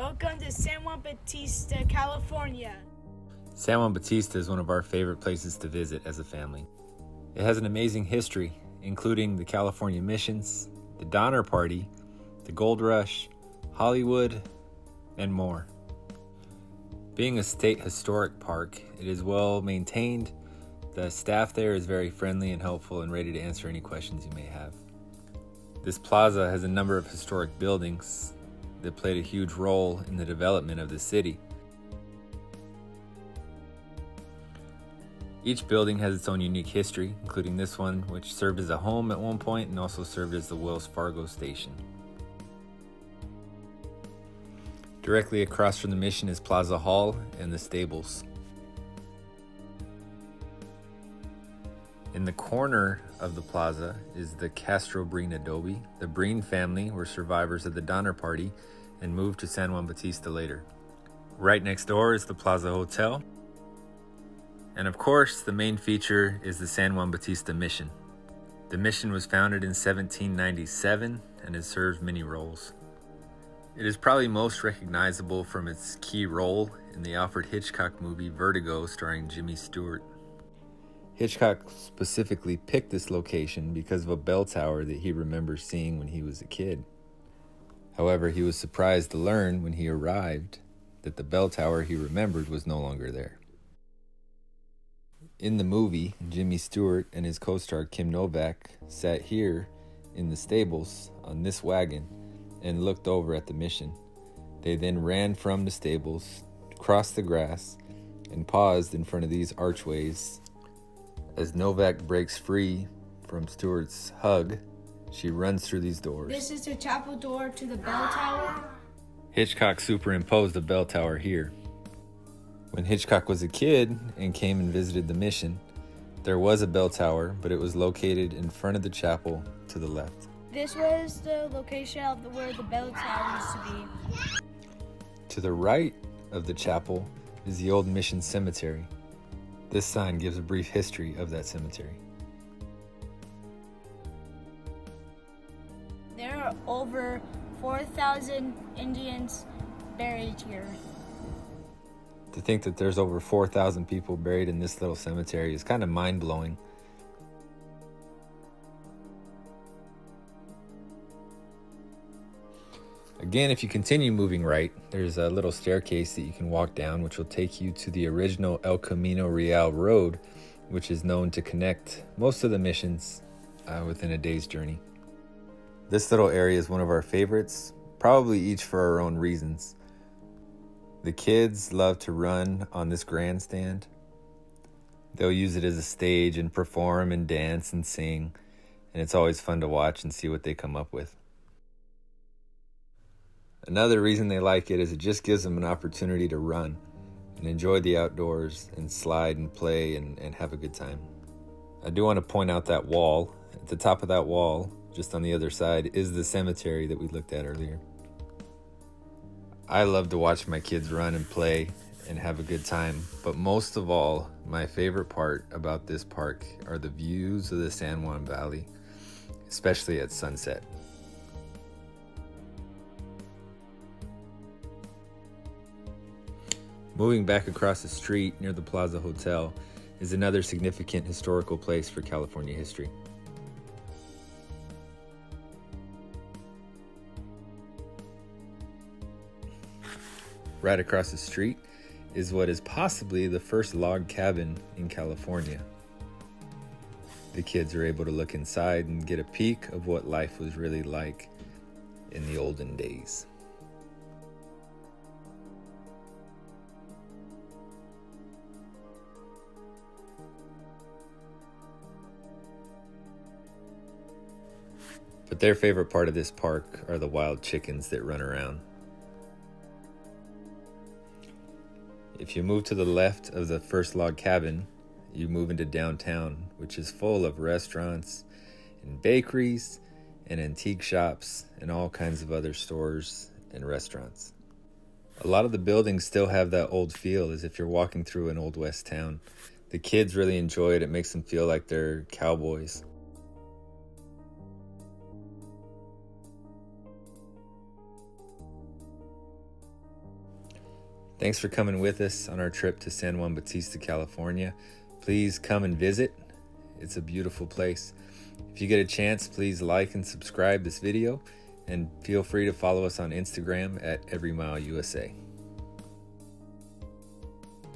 Welcome to San Juan Bautista, California. San Juan Bautista is one of our favorite places to visit as a family. It has an amazing history, including the California missions, the Donner Party, the Gold Rush, Hollywood, and more. Being a state historic park, it is well maintained. The staff there is very friendly and helpful and ready to answer any questions you may have. This plaza has a number of historic buildings that played a huge role in the development of the city. Each building has its own unique history, including this one, which served as a home at one point and also served as the Wells Fargo station. Directly across from the Mission is Plaza Hall and the stables. In the corner of the plaza is the Castro Breen adobe. The Breen family were survivors of the Donner Party and moved to San Juan Bautista later. Right next door is the Plaza Hotel. And of course, the main feature is the San Juan Bautista Mission. The mission was founded in 1797 and has served many roles. It is probably most recognizable from its key role in the Alfred Hitchcock movie Vertigo starring Jimmy Stewart. Hitchcock specifically picked this location because of a bell tower that he remembers seeing when he was a kid. However, he was surprised to learn when he arrived that the bell tower he remembered was no longer there. In the movie, Jimmy Stewart and his co-star Kim Novak sat here in the stables on this wagon and looked over at the mission. They then ran from the stables, crossed the grass, and paused in front of these archways. As Novak breaks free from Stewart's hug, she runs through these doors. This is the chapel door to the bell tower. Hitchcock superimposed the bell tower here. When Hitchcock was a kid and came and visited the mission, there was a bell tower, but it was located in front of the chapel to the left. This was the location of where the bell tower used to be. To the right of the chapel is the old mission cemetery. This sign gives a brief history of that cemetery. There are over 4,000 Indians buried here. To think that there's over 4,000 people buried in this little cemetery is kind of mind-blowing. Again, if you continue moving right, there's a little staircase that you can walk down, which will take you to the original El Camino Real road, which is known to connect most of the missions within a day's journey. This little area is one of our favorites, probably each for our own reasons. The kids love to run on this grandstand. They'll use it as a stage and perform and dance and sing, and it's always fun to watch and see what they come up with. Another reason they like it is it just gives them an opportunity to run and enjoy the outdoors and slide and play and have a good time. I do want to point out that wall. At the top of that wall, just on the other side, is the cemetery that we looked at earlier. I love to watch my kids run and play and have a good time, but most of all, my favorite part about this park are the views of the San Juan Valley, especially at sunset. Moving back across the street near the Plaza Hotel is another significant historical place for California history. Right across the street is what is possibly the first log cabin in California. The kids are able to look inside and get a peek of what life was really like in the olden days. But their favorite part of this park are the wild chickens that run around. If you move to the left of the first log cabin, you move into downtown, which is full of restaurants and bakeries and antique shops and all kinds of other stores and restaurants. A lot of the buildings still have that old feel as if you're walking through an old west town. The kids really enjoy it. It makes them feel like they're cowboys. Thanks for coming with us on our trip to San Juan Bautista, California. Please come and visit. It's a beautiful place. If you get a chance, please like and subscribe this video, and feel free to follow us on Instagram at EveryMileUSA.